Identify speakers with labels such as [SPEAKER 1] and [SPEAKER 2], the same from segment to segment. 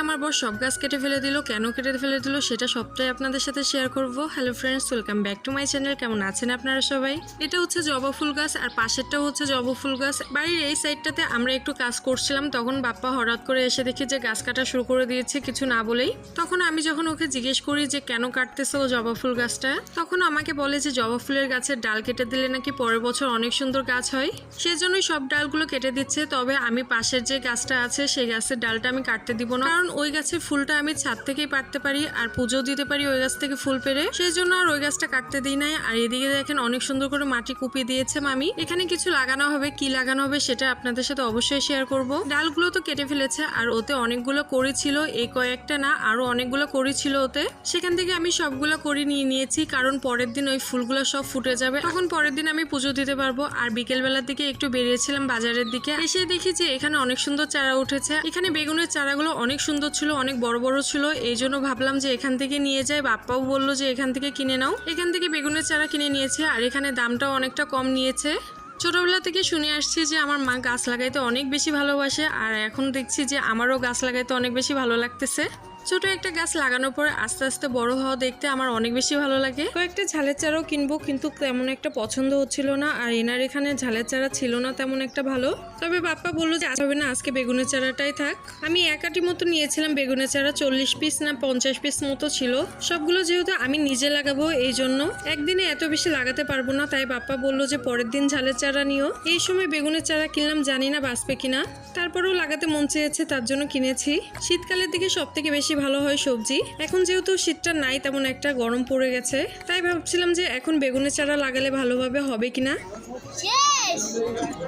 [SPEAKER 1] আমার বর সব গাছ কেটে ফেলে দিল, কেন কেটে ফেলে দিল সেটা সবটাই আপনাদের সাথে শেয়ার করব। Hello friends, welcome back to my channel. কেমন আছেন আপনারা সবাই? এটা হচ্ছে জবা ফুল গাছ আর পাশেরটাও হচ্ছে জবা ফুল গাছ। বাড়ির এই সাইডটাতে আমরা একটু কাজ করছিলাম, তখন বাপ্পা হঠাৎ করে এসে দেখি যে গাছ কাটা শুরু করে দিয়েছে কিছু না বলেই। তখন আমি যখন ওকে জিজ্ঞেস করি যে কেন কাটতেছো জবা ফুল গাছটা, তখন আমাকে বলে যে জবা ফুলের গাছের ডাল কেটে দিলে নাকি পরের বছর অনেক সুন্দর গাছ হয়, সেজন্যই সব ডালগুলো কেটে দিচ্ছে। তবে আমি পাশের যে গাছটা আছে সেই গাছের ডালটা আমি কাটতে দিব না, কারণ ওই গাছের ফুলটা আমি ছাদ থেকেই পাড়তে পারি আর পুজো দিতে পারি ওই গাছ থেকে ফুল পেরে, সেই জন্য আর ওই গাছটা কাটতে দিই নাই। আর এদিকে দেখেন অনেক সুন্দর করে মাটি কুপিয়ে দিয়েছে মামি। এখানে কিছু লাগানো হবে, কি লাগানো হবে সেটা আপনাদের সাথে অবশ্যই শেয়ার করব। ডালগুলো তো কেটে ফেলেছে আর ওতে অনেকগুলো কড়ি ছিল, এই কয়েকটা না আরো অনেকগুলো কড়ি ছিল ওতে। সেখান থেকে আমি সবগুলো কড়ি নিয়ে নিয়েছি, কারণ পরের দিন ওই ফুলগুলো সব ফুটে যাবে, তখন পরের দিন আমি পুজো দিতে পারবো। আর বিকেল বেলার দিকে একটু বেরিয়েছিলাম বাজারের দিকে, এসে দেখি যে এখানে অনেক সুন্দর চারা উঠেছে। এখানে বেগুনের চারাগুলো অনেক সুন্দর ছিল, অনেক বড় বড় ছিল, এই জন্য ভাবলাম যে এখান থেকে নিয়ে যাই। বাপ্পাও বললো যে এখান থেকে কিনে নাও। এখান থেকে বেগুনের চারা কিনে নিয়েছে আর এখানে দামটাও অনেকটা কম নিয়েছে। ছোটবেলা থেকে শুনে আসছি যে আমার মা গাছ লাগাইতে অনেক বেশি ভালোবাসে, আর এখন দেখছি যে আমারও গাছ লাগাইতে অনেক বেশি ভালো লাগতেছে। ছোট একটা গাছ লাগানোর পরে আস্তে আস্তে বড় হওয়া দেখতে আমার অনেক বেশি ভালো লাগে। কয়েকটা ঝালের চারাও কিনবো, কিন্তু তেমন একটা পছন্দ হচ্ছিল না, আর এনার এখানে ঝালের চারা ছিল না তেমন একটা ভালো। তবে বাপ্পা বললো যে হবে না, আজকে বেগুনের চারাটাই থাক। আমি এক আটি মতো নিয়েছিলাম বেগুনের চারা, 40 পিস না 50 পিস মতো ছিল। সবগুলো যেহেতু আমি নিজে লাগাবো এই জন্য একদিনে এত বেশি লাগাতে পারবো না, তাই বাপ্পা বললো যে পরের দিন ঝালের চারা নিও। এই সময় বেগুনের চারা কিনলাম, জানি না বাঁচবে কিনা, তারপরেও লাগাতে মন চেয়েছে তার জন্য কিনেছি। শীতকালের দিকে সব থেকে বেশি ভালো হয় সবজি। এখন যেহেতু শীতটা নাই তেমন একটা, গরম পড়ে গেছে, তাই ভাবছিলাম যে এখন বেগুনের চারা লাগালে ভালোভাবে হবে কিনা।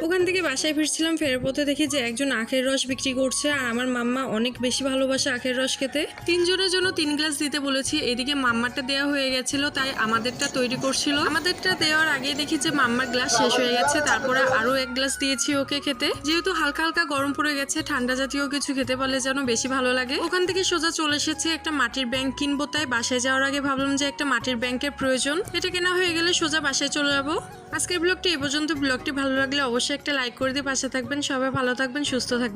[SPEAKER 1] ওখান থেকে বাসায় ফিরছিলাম, ফেরার পথে দেখি যে একজন আখের রস বিক্রি করছে, আর আমার মাম্মা অনেক বেশি ভালোবাসে আখের রস খেতে। 3 জনের জন্য 3 গ্লাস দিতে বলেছি। এদিকে মাম্মারটা দেওয়া হয়ে গেছিল, তাই আমাদেরটা তৈরি করছিল। আমাদেরটা দেওয়ার আগে দেখি যে মাম্মার গ্লাস শেষ হয়ে গেছে, তারপরে আরো 1 গ্লাস দিয়েছি ওকে খেতে। যেহেতু হালকা হালকা গরম পড়ে গেছে, ঠান্ডা জাতীয় কিছু খেতে পারলে যেন বেশি ভালো লাগে। ওখান থেকে সোজা চলে এসেছে একটা মাটির ব্যাংক কিনবো, তাই বাসায় যাওয়ার আগে ভাবলাম যে একটা মাটির ব্যাংকের প্রয়োজন। এটা কেনা হয়ে গেলে সোজা বাসায় চলে যাবো। আজকের ব্লগটি এই পর্যন্ত। ব্লগটি ভালো লাগলে অবশ্যই একটা লাইক করে দিয়ে পাশে থাকবেন। সবাই ভালো থাকবেন, সুস্থ থাকবেন।